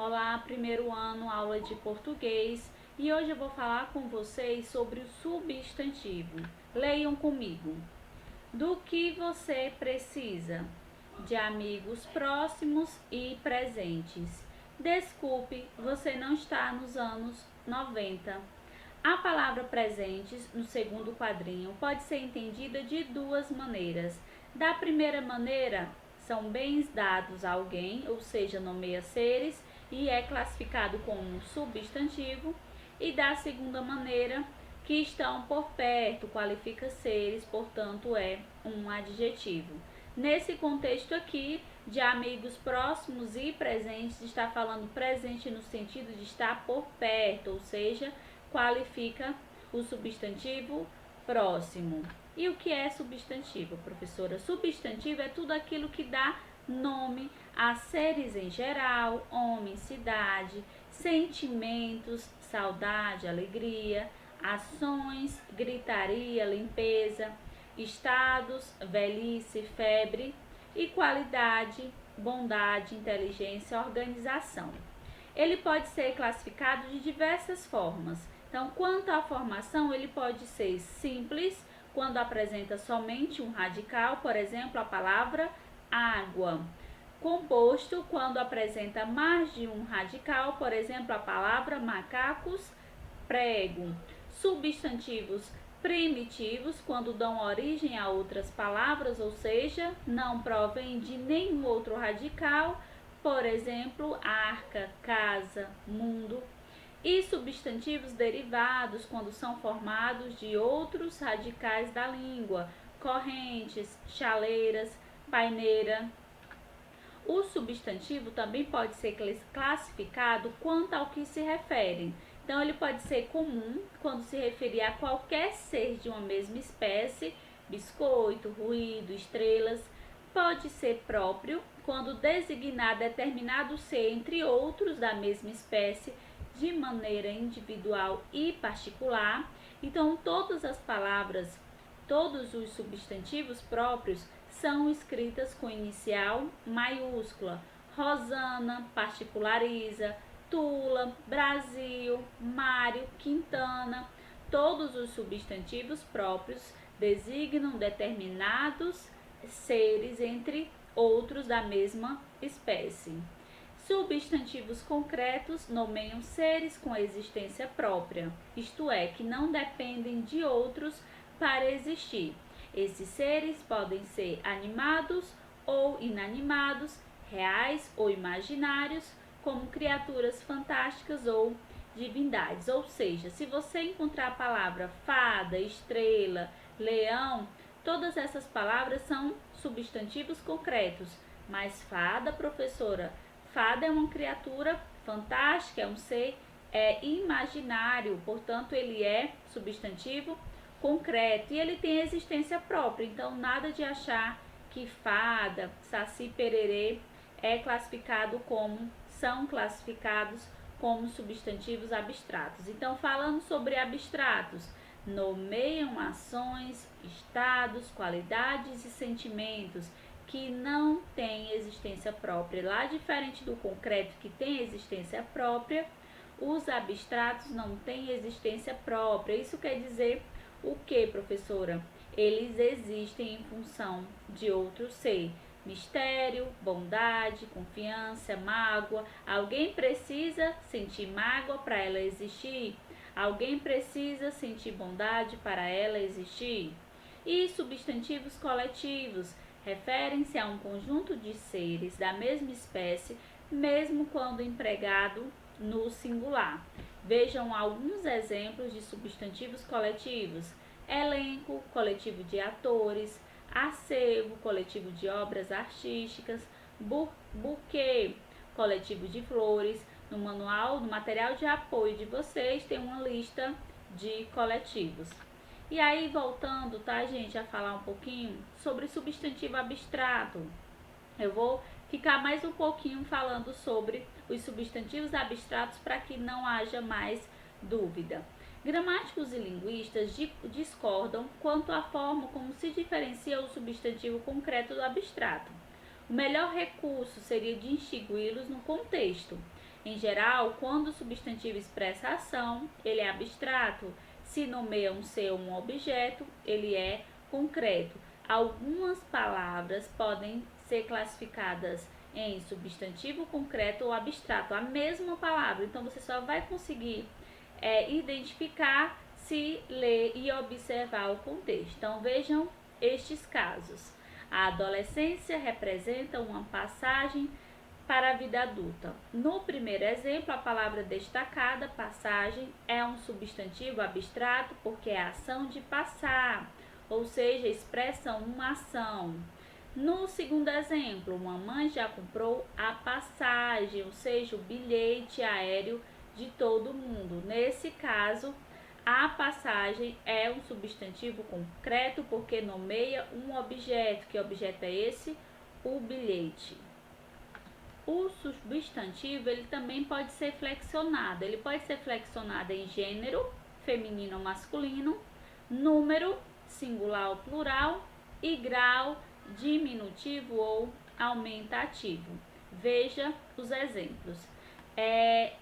Olá, primeiro ano, aula de português, e hoje eu vou falar com vocês sobre o substantivo. Leiam comigo. Do que você precisa? De amigos próximos e presentes. Desculpe, você não está nos anos 90. A palavra presentes, no segundo quadrinho, pode ser entendida de duas maneiras. Da primeira maneira, são bens dados a alguém, ou seja, nomeia seres e é classificado como um substantivo. E da segunda maneira, que estão por perto, qualifica seres, portanto é um adjetivo. Nesse contexto aqui, de amigos próximos e presentes, está falando presente no sentido de estar por perto, ou seja, qualifica o substantivo próximo. E o que é substantivo, professora? Substantivo é tudo aquilo que dá nome a seres em geral, homem, cidade, sentimentos, saudade, alegria, ações, gritaria, limpeza, estados, velhice, febre, e qualidade, bondade, inteligência, organização. Ele pode ser classificado de diversas formas. Então, quanto à formação, ele pode ser simples, quando apresenta somente um radical, por exemplo, a palavra água. Composto, quando apresenta mais de um radical, por exemplo, a palavra macacos, prego. Substantivos primitivos, quando dão origem a outras palavras, ou seja, não provém de nenhum outro radical, por exemplo, arca, casa, mundo. E substantivos derivados, quando são formados de outros radicais da língua, correntes, chaleiras, paineira. O substantivo também pode ser classificado quanto ao que se refere. Então, ele pode ser comum quando se referir a qualquer ser de uma mesma espécie, biscoito, ruído, estrelas. Pode ser próprio quando designar determinado ser entre outros da mesma espécie de maneira individual e particular. Então, todas as palavras, todos os substantivos próprios são escritas com inicial maiúscula. Rosana, particulariza, Tula, Brasil, Mário, Quintana. Todos os substantivos próprios designam determinados seres entre outros da mesma espécie. Substantivos concretos nomeiam seres com existência própria, isto é, que não dependem de outros para existir. Esses seres podem ser animados ou inanimados, reais ou imaginários, como criaturas fantásticas ou divindades. Ou seja, se você encontrar a palavra fada, estrela, leão, todas essas palavras são substantivos concretos. Mas fada, professora, fada é uma criatura fantástica, é um ser imaginário, portanto ele é substantivo concreto e ele tem existência própria. Então nada de achar que fada, saci pererê são classificados como substantivos abstratos. Então, falando sobre abstratos, nomeiam ações, estados, qualidades e sentimentos que não têm existência própria. Lá, diferente do concreto que tem existência própria, os abstratos não têm existência própria. Isso quer dizer o que, professora? Eles existem em função de outro ser. Mistério, bondade, confiança, mágoa. Alguém precisa sentir mágoa para ela existir? Alguém precisa sentir bondade para ela existir? E substantivos coletivos referem-se a um conjunto de seres da mesma espécie, mesmo quando empregado no singular. Vejam alguns exemplos de substantivos coletivos: elenco, coletivo de atores; acervo, coletivo de obras artísticas; buquê, coletivo de flores. No manual, no material de apoio de vocês, tem uma lista de coletivos. E aí, voltando, tá, gente, a falar um pouquinho sobre substantivo abstrato. Eu vou ficar mais um pouquinho falando sobre os substantivos abstratos para que não haja mais dúvida. Gramáticos e linguistas discordam quanto à forma como se diferencia o substantivo concreto do abstrato. O melhor recurso seria distingui-los no contexto. Em geral, quando o substantivo expressa ação, ele é abstrato. Se nomeia um ser ou um objeto, ele é concreto. Algumas palavras podem ser classificadas em substantivo concreto ou abstrato, a mesma palavra. Então, você só vai conseguir identificar se ler e observar o contexto. Então, vejam estes casos. A adolescência representa uma passagem para a vida adulta. No primeiro exemplo, a palavra destacada, passagem, é um substantivo abstrato porque é a ação de passar, ou seja, expressa uma ação. No segundo exemplo, uma mãe já comprou a passagem, ou seja, o bilhete aéreo de todo mundo. Nesse caso, a passagem é um substantivo concreto porque nomeia um objeto. Que objeto é esse? O bilhete. O substantivo ele também pode ser flexionado. Ele pode ser flexionado em gênero, feminino ou masculino, número, singular ou plural, e grau, diminutivo ou aumentativo. Veja os exemplos.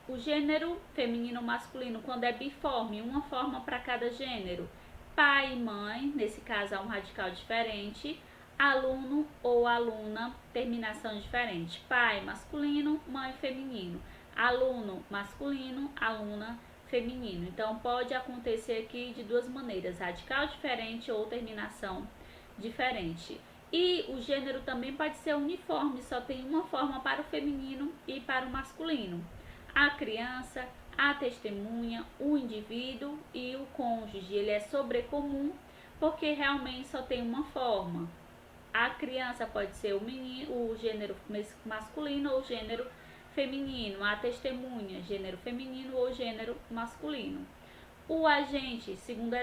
O gênero feminino ou masculino, quando é biforme, uma forma para cada gênero. Pai e mãe, nesse caso há um radical diferente. Aluno ou aluna, terminação diferente. Pai masculino, mãe feminino. Aluno masculino, aluna feminino. Então pode acontecer aqui de duas maneiras, radical diferente ou terminação diferente. E o gênero também pode ser uniforme, só tem uma forma para o feminino e para o masculino. A criança, a testemunha, o indivíduo e o cônjuge. Ele é sobrecomum porque realmente só tem uma forma. A criança pode ser o gênero masculino ou gênero feminino. A testemunha, gênero feminino ou gênero masculino. O agente, segundo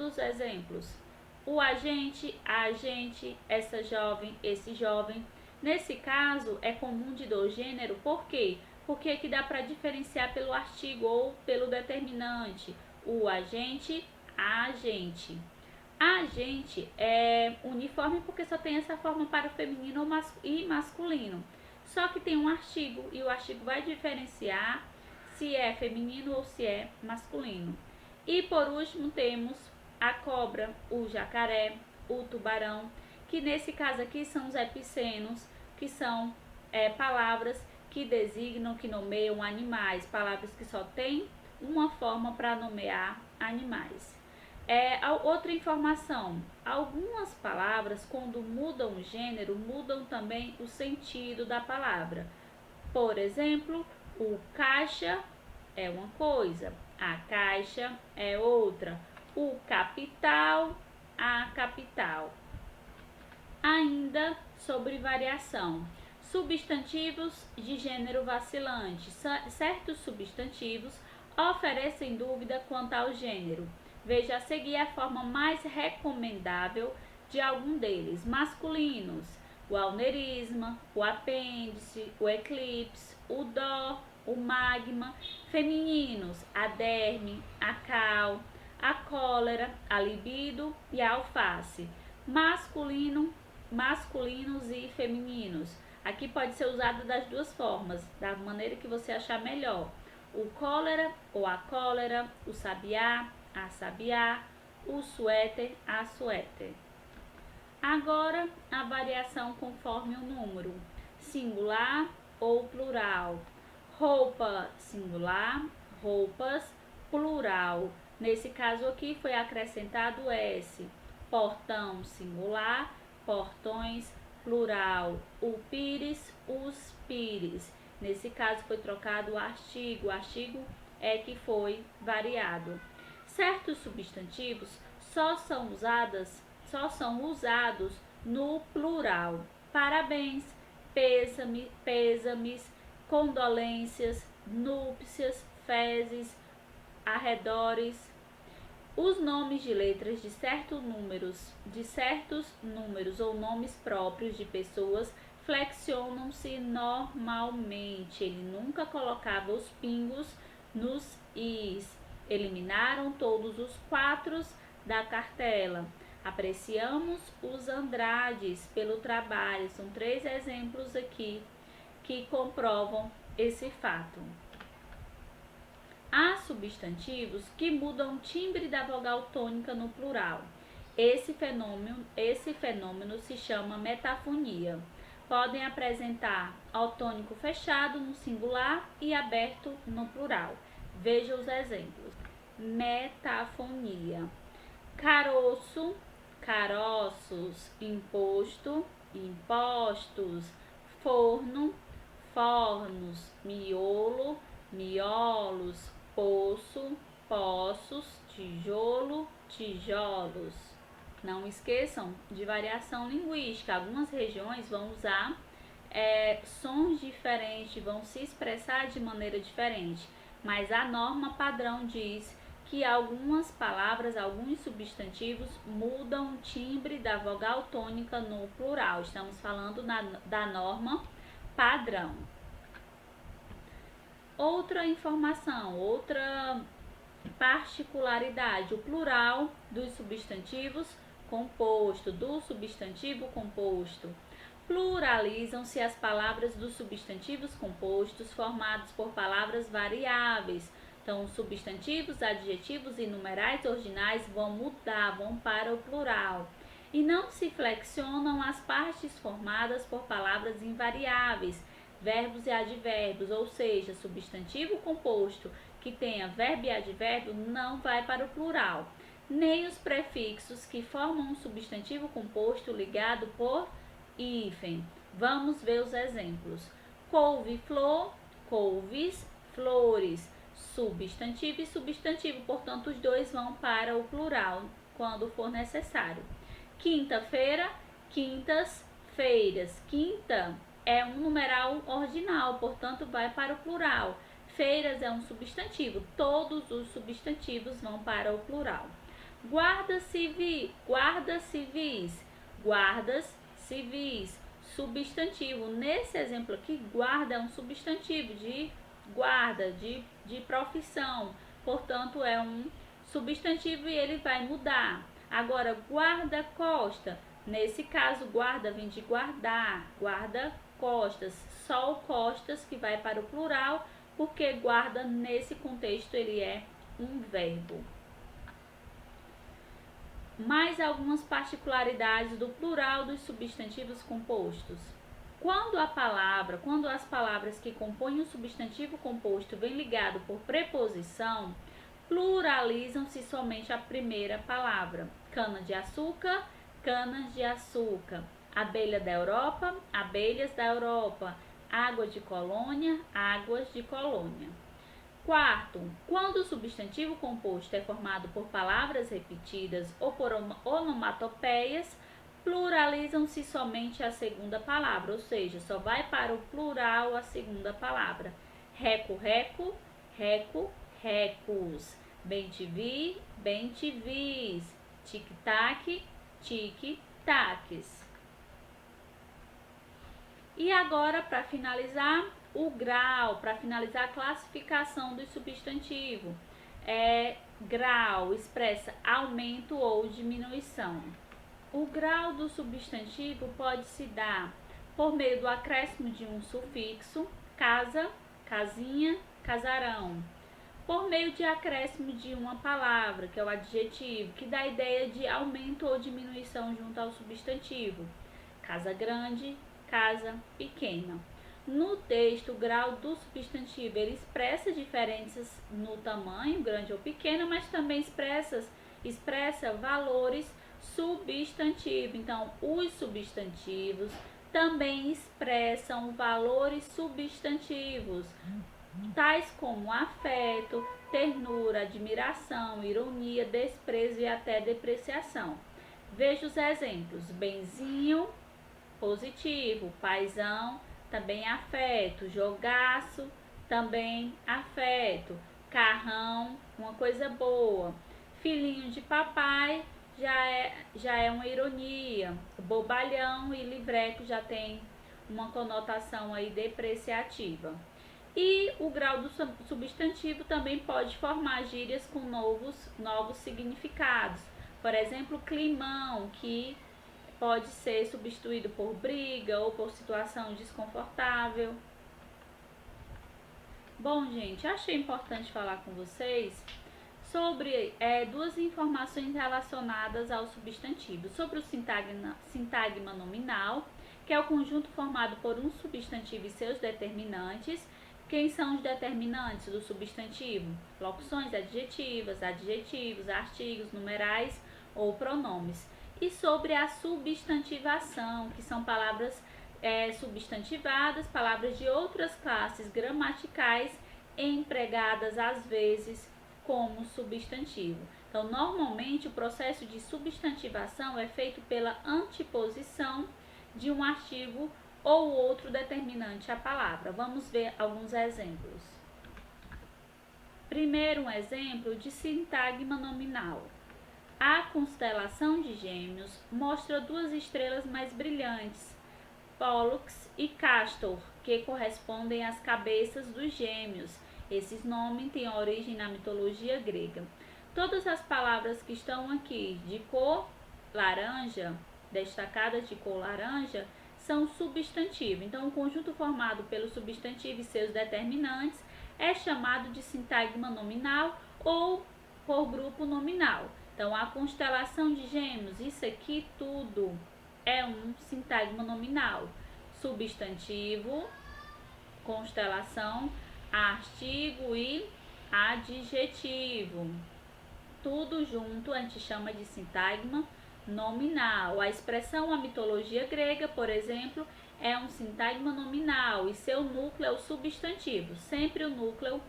os exemplos. O agente, a agente, essa jovem, esse jovem. Nesse caso, é comum de do gênero, por quê? Porque aqui dá para diferenciar pelo artigo ou pelo determinante. O agente, a agente. A agente é uniforme porque só tem essa forma para o feminino e masculino. Só que tem um artigo e o artigo vai diferenciar se é feminino ou se é masculino. E por último temos a cobra, o jacaré, o tubarão, que nesse caso aqui são os epicenos, que são palavras que designam, que nomeiam animais, palavras que só têm uma forma para nomear animais. Outra informação, algumas palavras quando mudam o gênero, mudam também o sentido da palavra. Por exemplo, o caixa é uma coisa, a caixa é outra, o capital, a capital. Ainda sobre variação, substantivos de gênero vacilante. Certos substantivos oferecem dúvida quanto ao gênero. Veja a seguir a forma mais recomendável de algum deles. Masculinos, o alnerisma, o apêndice, o eclipse, o dó, o magma. Femininos, a derme, a cal, a cólera, a libido e a alface. Masculinos e femininos. Aqui pode ser usado das duas formas, da maneira que você achar melhor. O cólera ou a cólera, o sabiá, a sabiá, o suéter, a suéter. Agora, a variação conforme o número, singular ou plural. Roupa, singular, roupas, plural. Nesse caso aqui foi acrescentado S. Portão, singular, portões, plural. O pires, os pires. Nesse caso foi trocado o artigo é que foi variado. Certos substantivos só são usados no plural. Parabéns, pêsames, condolências, núpcias, fezes, arredores. Os nomes de letras de certos números ou nomes próprios de pessoas flexionam-se normalmente. Ele nunca colocava os pingos nos is. Eliminaram todos os 4 da cartela. Apreciamos os Andrades pelo trabalho. São 3 exemplos aqui que comprovam esse fato. Há substantivos que mudam o timbre da vogal tônica no plural. Esse fenômeno se chama metafonia. Podem apresentar o tônico fechado no singular e aberto no plural. Veja os exemplos. Metafonia: caroço, caroços; imposto, impostos; forno, fornos; miolo, miolos; poço, poços; tijolo, tijolos. Não esqueçam de variação linguística. Algumas regiões vão usar sons diferentes, vão se expressar de maneira diferente, mas a norma padrão diz que algumas palavras, alguns substantivos mudam o timbre da vogal tônica no plural. Estamos falando da norma padrão. Outra informação, outra particularidade: o plural dos substantivos composto, do substantivo composto. Pluralizam-se as palavras dos substantivos compostos formados por palavras variáveis. Então, os substantivos, adjetivos e numerais ordinais vão mudar, vão para o plural. E não se flexionam as partes formadas por palavras invariáveis, verbos e advérbios, ou seja, substantivo composto que tenha verbo e advérbio não vai para o plural. Nem os prefixos que formam um substantivo composto ligado por hífen. Vamos ver os exemplos. Couve-flor, couves, flores. Substantivo e substantivo, portanto, os dois vão para o plural quando for necessário. Quinta-feira, quintas, feiras. Quinta é um numeral ordinal, portanto, vai para o plural. Feiras é um substantivo, todos os substantivos vão para o plural. Guarda civis, guardas civis, substantivo. Nesse exemplo aqui, guarda é um substantivo de guarda, de profissão, portanto é um substantivo e ele vai mudar. Agora, guarda-costa, nesse caso, guarda vem de guardar, guarda-costas, só o costas que vai para o plural, porque guarda nesse contexto ele é um verbo. Mais algumas particularidades do plural dos substantivos compostos. Quando as palavras que compõem o substantivo composto vêm ligado por preposição, pluralizam-se somente a primeira palavra. Cana-de-açúcar, canas-de-açúcar. Abelha da Europa, abelhas da Europa. Água de colônia, águas de colônia. Quarto, quando o substantivo composto é formado por palavras repetidas ou por onomatopeias, pluralizam-se somente a segunda palavra, ou seja, só vai para o plural a segunda palavra. Reco, reco, reco, recos. Bem-te-vi, bem-te-vis. Tic-tac, tic-tacs. E agora, para finalizar, o grau, para finalizar a classificação do substantivo. Grau expressa aumento ou diminuição. O grau do substantivo pode se dar por meio do acréscimo de um sufixo, casa, casinha, casarão. Por meio de acréscimo de uma palavra, que é o adjetivo, que dá a ideia de aumento ou diminuição junto ao substantivo. Casa grande, casa pequena. No texto, o grau do substantivo ele expressa diferenças no tamanho, grande ou pequeno, mas também expressa valores substantivos. Então, os substantivos também expressam valores substantivos, tais como afeto, ternura, admiração, ironia, desprezo e até depreciação. Veja os exemplos: benzinho, positivo; paizão, também afeto; jogaço, também afeto; carrão, uma coisa boa; filhinho de papai, já é uma ironia; bobalhão e livreco já tem uma conotação aí depreciativa. E o grau do substantivo também pode formar gírias com novos significados. Por exemplo, climão, que pode ser substituído por briga ou por situação desconfortável. Bom, gente, achei importante falar com vocês sobre duas informações relacionadas ao substantivo. Sobre o sintagma nominal, que é o conjunto formado por um substantivo e seus determinantes. Quem são os determinantes do substantivo? Locuções adjetivas, adjetivos, artigos, numerais ou pronomes. E sobre a substantivação, que são palavras substantivadas, palavras de outras classes gramaticais empregadas às vezes como substantivo. Então, normalmente o processo de substantivação é feito pela anteposição de um artigo ou outro determinante à palavra. Vamos ver alguns exemplos. Primeiro, um exemplo de sintagma nominal. A constelação de Gêmeos mostra duas estrelas mais brilhantes, Pollux e Castor, que correspondem às cabeças dos gêmeos. Esses nomes têm origem na mitologia grega. Todas as palavras que estão aqui de cor laranja, destacadas de cor laranja, são substantivo. Então, o conjunto formado pelo substantivo e seus determinantes é chamado de sintagma nominal ou por grupo nominal. Então, a constelação de Gêmeos, isso aqui tudo é um sintagma nominal. Substantivo, constelação, artigo e adjetivo. Tudo junto a gente chama de sintagma nominal. A expressão a mitologia grega, por exemplo, é um sintagma nominal e seu núcleo é o substantivo. Sempre o núcleo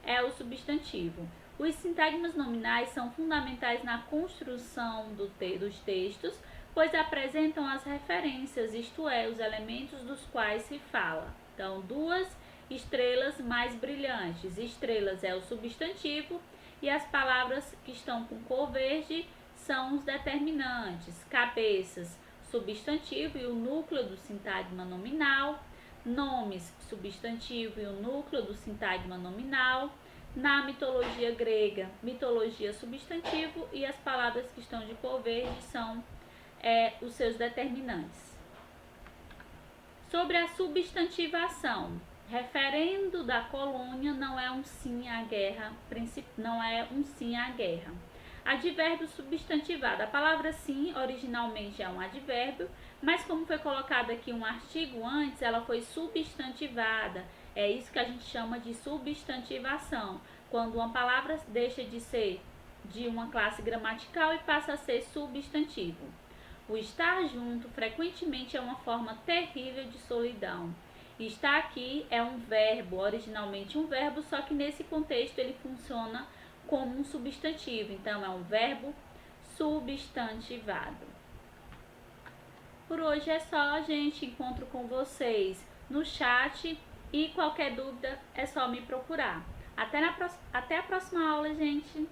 é o substantivo. Os sintagmas nominais são fundamentais na construção dos textos, pois apresentam as referências, isto é, os elementos dos quais se fala. Então, duas estrelas mais brilhantes. Estrelas é o substantivo e as palavras que estão com cor verde são os determinantes. Cabeças, substantivo e o núcleo do sintagma nominal. Nomes, substantivo e o núcleo do sintagma nominal. Na mitologia grega, mitologia substantivo e as palavras que estão de cor verde são os seus determinantes. Sobre a substantivação, referendo da colônia não é um sim à guerra, não é um sim à guerra. Advérbio substantivado. A palavra sim originalmente é um advérbio, mas como foi colocado aqui um artigo antes, ela foi substantivada. É isso que a gente chama de substantivação, quando uma palavra deixa de ser de uma classe gramatical e passa a ser substantivo. O estar junto frequentemente é uma forma terrível de solidão. Estar aqui é um verbo, originalmente um verbo, só que nesse contexto ele funciona como um substantivo, então é um verbo substantivado. Por hoje é só, gente. Encontro com vocês no chat e qualquer dúvida é só me procurar. Até a próxima aula, gente!